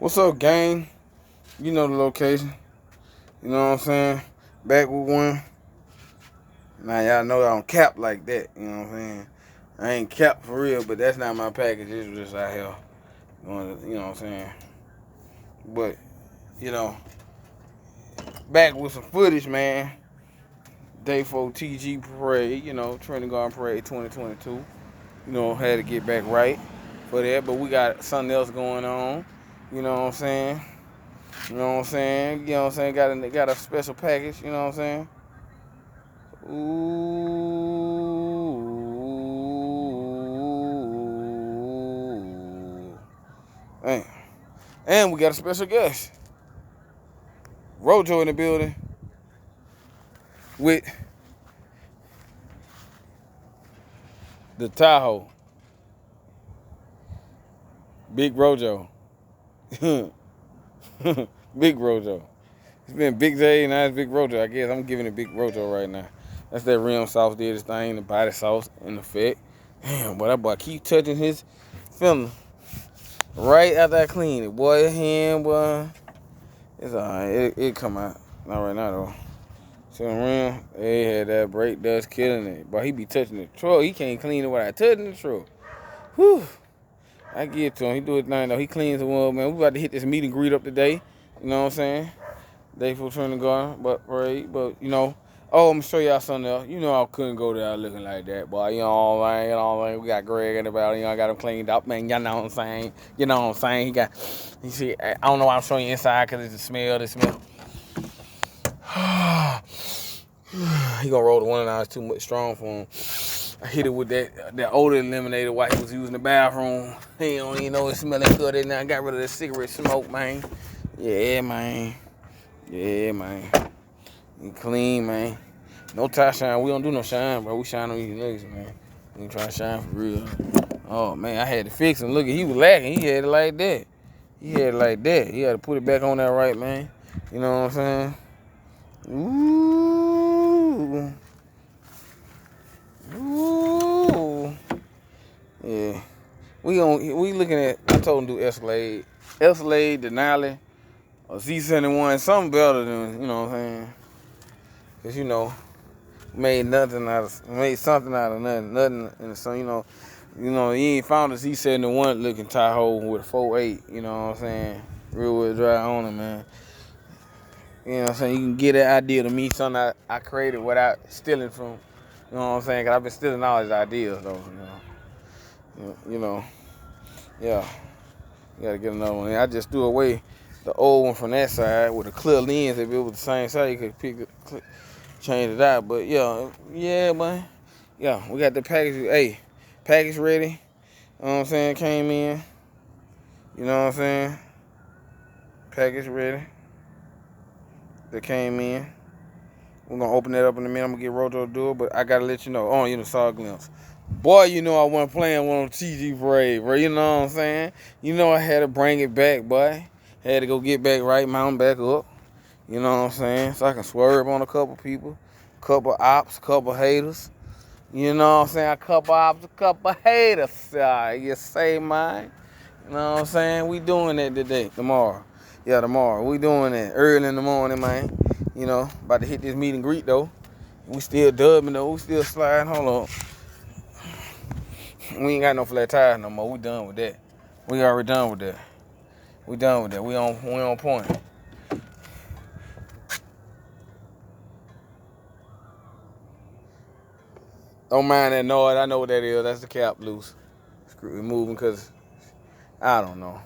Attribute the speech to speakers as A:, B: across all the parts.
A: What's up, gang? You know the location. You know what I'm saying? Back with one. Now y'all know I don't cap like that. You know what I'm saying? I ain't cap for real, but that's not my package. It's just out here. You know what I'm saying? But, you know, back with some footage, man. Day 4 TG Parade, Trinity Garden Parade 2022. Had to get back right for that, but we got something else going on. You know what I'm saying? You know what I'm saying? You know what I'm saying? Got a special package, you know what I'm saying? Ooh. Man. And we got a special guest. Rojo in the building with the Tahoe. Big Rojo. Big Rojo. It's been Big J, now it's Big Rojo. I guess I'm giving it Big Rojo right now. That's that rim sauce did his thing, the body sauce in effect. Damn, boy, that boy keep touching his feeling right after I clean it. Boy, his hand, boy, it's alright. It come out. Not right now, though. See the rim? They had that brake dust killing it. But he be touching the truck. He can't clean it without touching the truck. Whew. I get it to him. He do his thing, though. He cleans the one, man. We about to hit this meet and greet up today. You know what I'm saying? Day for Trinity Garden, but parade. But, oh, I'm gonna show y'all something else. I couldn't go there looking like that, boy. We got Greg in the battle. I got him cleaned up, man. You know what I'm saying? You see, I don't know why I'm showing you inside because it's the smell. He gonna roll the one and I was too much strong for him. I hit it with that odor eliminator while he was using the bathroom. He don't even know it's smelling good in there. I got rid of the cigarette smoke, man. Yeah, man. Yeah, man. You clean, man. No tie shine. We don't do no shine, bro. We shine on these niggas, man. We ain't trying to shine for real. Oh, man, I had to fix him. Look, he was lacking. He had it like that. He had to put it back on that right, man. You know what I'm saying? Ooh. Ooh. Yeah. We looking at, I told him to do Escalade, Denali, or Z71, something better than, you know what I'm saying? Because, made something out of nothing. Nothing in the sun, he ain't found a Z71 looking Tahoe with a 4.8, you know what I'm saying? Real wheel drive on it, man. You know what I'm saying? You can get that idea to me, something I created without stealing from, you know what I'm saying? Because I've been stealing all his ideas, though, Yeah. You gotta get another one. I just threw away the old one from that side with a clear lens. If it was the same side, you could change it out. But yeah, man. Yeah, we got the package. Hey, package ready. You know what I'm saying? Came in. You know what I'm saying? Package ready. That came in. We're gonna open that up in a minute. I'm gonna get Rojo to do it, but I gotta let you know. Oh, saw a glimpse. Boy, I wasn't playing one on TG Parade, bro. You know what I'm saying? I had to bring it back, boy. Had to go get back right, mount back up. You know what I'm saying? So I can swerve on a couple people, couple ops, couple haters. You know what I'm saying? A couple ops, a couple haters. You say, mine. You know what I'm saying? We doing that today, tomorrow. Yeah, tomorrow. We doing that early in the morning, man. About to hit this meet and greet, though. We still dubbing, though. We still sliding. Hold on. We ain't got no flat tires no more. We done with that. We already done with that. We done with that. We on point. Don't mind that noise. I know what that is. That's the cap loose. Screw it moving because I don't know.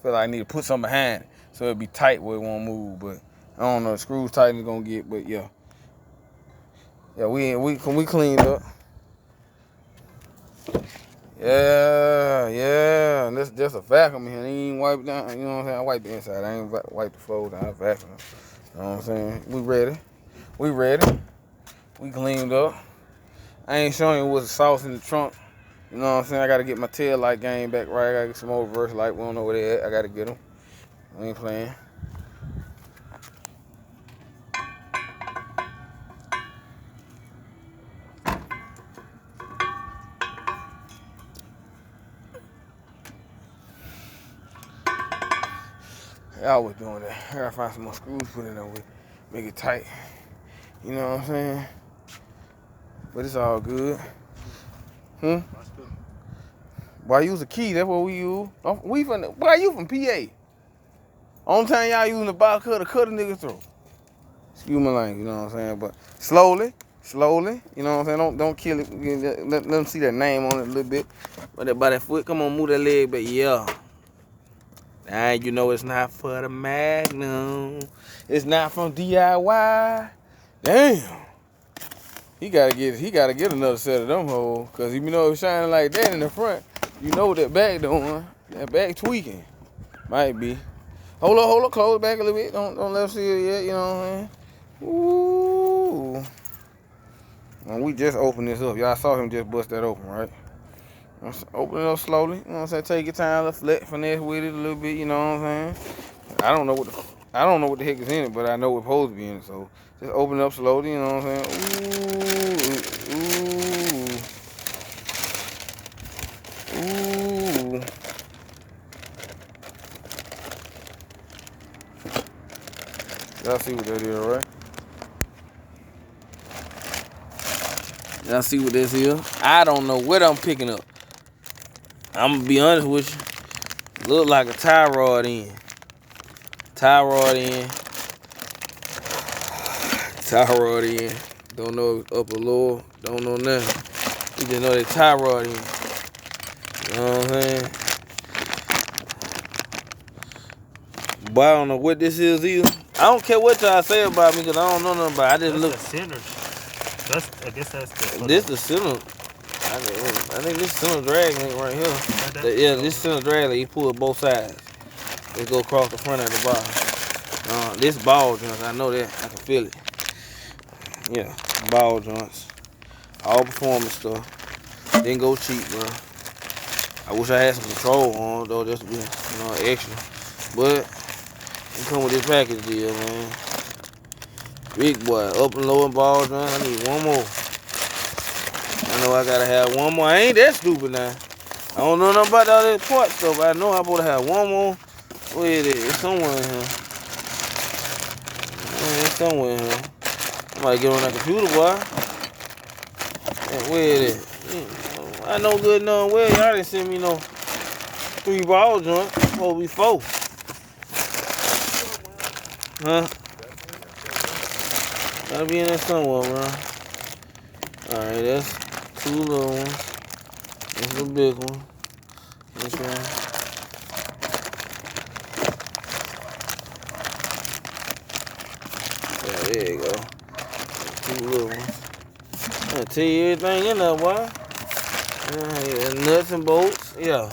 A: Feel like I need to put something behind it so it'll be tight where it won't move. But I don't know. The screws tight it's gonna get. But yeah, we cleaned up. Yeah. And this just a vacuum here. I ain't wipe down. You know what I'm saying? I wipe the inside. I ain't wipe the floor down. I vacuum. You know what I'm saying? We ready. We cleaned up. I ain't showing you what's the sauce in the trunk. You know what I'm saying? I gotta get my tail light game back right. I gotta get some more reverse light. We don't know where they at. I gotta get them. I ain't playing. I always doing that. I gotta find some more screws, put it on with, make it tight. You know what I'm saying? But it's all good. Why use a key? That's what we use. Why you from PA? Only time y'all using the box cutter to cut a nigga through. Excuse my language, you know what I'm saying? But slowly, you know what I'm saying? Don't kill it. Let them see that name on it a little bit. By that foot, come on, move that leg, but yeah. Now you know it's not for the Magnum. It's not from DIY. Damn. He gotta get another set of them hoes. Cause if you know it's shining like that in the front, you know what that back doing. That back tweaking. Might be. Hold up, close back a little bit. Don't let them see it yet, you know what I'm saying? Ooh. And we just opened this up. Y'all saw him just bust that open, right? Open it up slowly, you know what I'm saying? Take your time, finesse with it a little bit, you know what I'm saying? I don't know what the heck is in it, but I know what's supposed to be in it. So just open it up slowly, you know what I'm saying? Ooh. Y'all see what that is, right? Y'all see what this is? I don't know what I'm picking up. I'm gonna be honest with you. Look like a tie rod end. Tie rod end. Don't know if it's up or lower. Don't know nothing. You just know they tie rod end. You know what I'm saying? But I don't know what this is either. I don't care what y'all say about me because I don't know nothing about it. I just look.
B: I guess that's the.
A: This the center. I think this center drag link right here. Yeah, this center drag link, you pull it both sides. It go across the front and the bottom. This ball joints, I know that. I can feel it. Yeah, ball joints. All performance stuff. Didn't go cheap, bro. I wish I had some control on though, just to be, extra. But it come with this package deal, man. Big boy, up and lower ball joints. I need one more. I know I gotta have one more. I ain't that stupid now. I don't know nothing about all that part stuff. I know I'm supposed to have one more. Where it is? It's somewhere in here. It's somewhere in here. I might get on that computer, boy. Where it is? I know good enough well. Y'all didn't send me no 3 ball joints. It's supposed to be 4. Huh? Gotta be in there somewhere, man. Alright, that's 2 little ones. This is a big one. This one. Yeah, there you go. 2 little ones. I'll tell you everything in there, boy. Yeah, nuts and bolts. Yeah.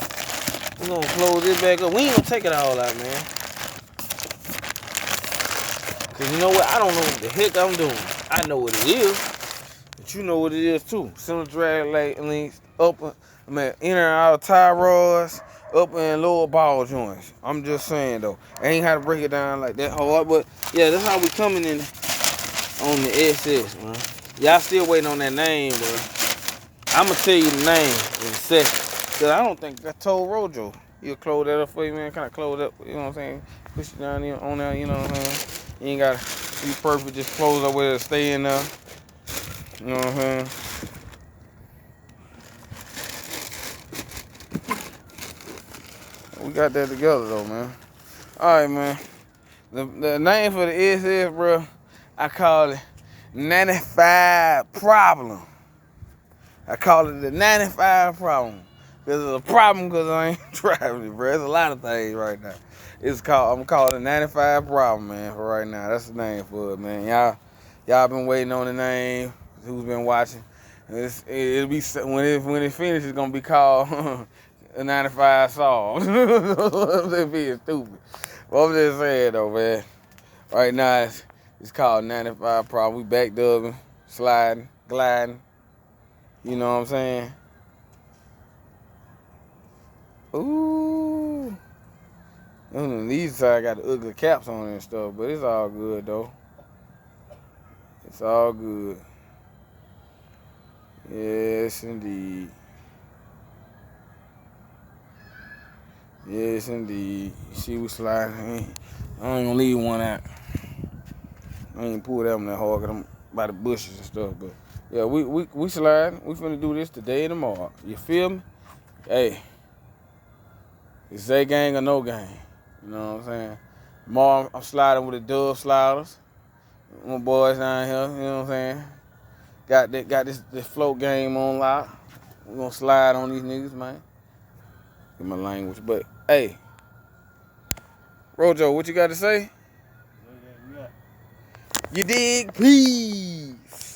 A: We're gonna close this back up. We ain't gonna take it all out, man. Cause you know what? I don't know what the heck I'm doing. I know what it is. But you know what it is too. Center drag links, inner and outer tie rods, upper and lower ball joints. I'm just saying though. I ain't how to break it down like that hard, but yeah, that's how we coming in on the SS, man. Y'all still waiting on that name, bro. I'ma tell you the name in a second. Cause I don't think I told Rojo. He'll close that up for you, man. Kind of close up, you know what I'm saying? Push it down there, on there, you know what I'm saying? You ain't gotta be perfect, just close up where it stay in there. You know what I'm saying? We got that together though, man. Alright, man. The name for the SS, bro, I call it 95 problem. I call it the 95 problem. Because it's a problem because I ain't driving it, bro. There's a lot of things right now. I'm calling it 95 problem, man, for right now. That's the name for it, man. Y'all been waiting on the name. Who's been watching? It'll be when it finishes, it's gonna be called a 95 solved. I'm just being stupid. But I'm just saying though, man. Right now it's called 95 problem. We back dubbing, sliding, gliding. You know what I'm saying? Ooh. These side got the ugly caps on it and stuff, but it's all good though. It's all good. Yes, indeed. Yes, indeed. See, we sliding. I ain't gonna leave one out. I ain't pull that one that hard 'cause I'm by the bushes and stuff. But yeah, we sliding. We finna do this today and tomorrow. You feel me? Hey, it's a gang or no gang. You know what I'm saying? Tomorrow I'm sliding with the Dove Sliders. My boys down here. You know what I'm saying? Got this float game on lock. We gonna slide on these niggas, man. In my language, but hey, Rojo, what you got to say? You dig? Peace.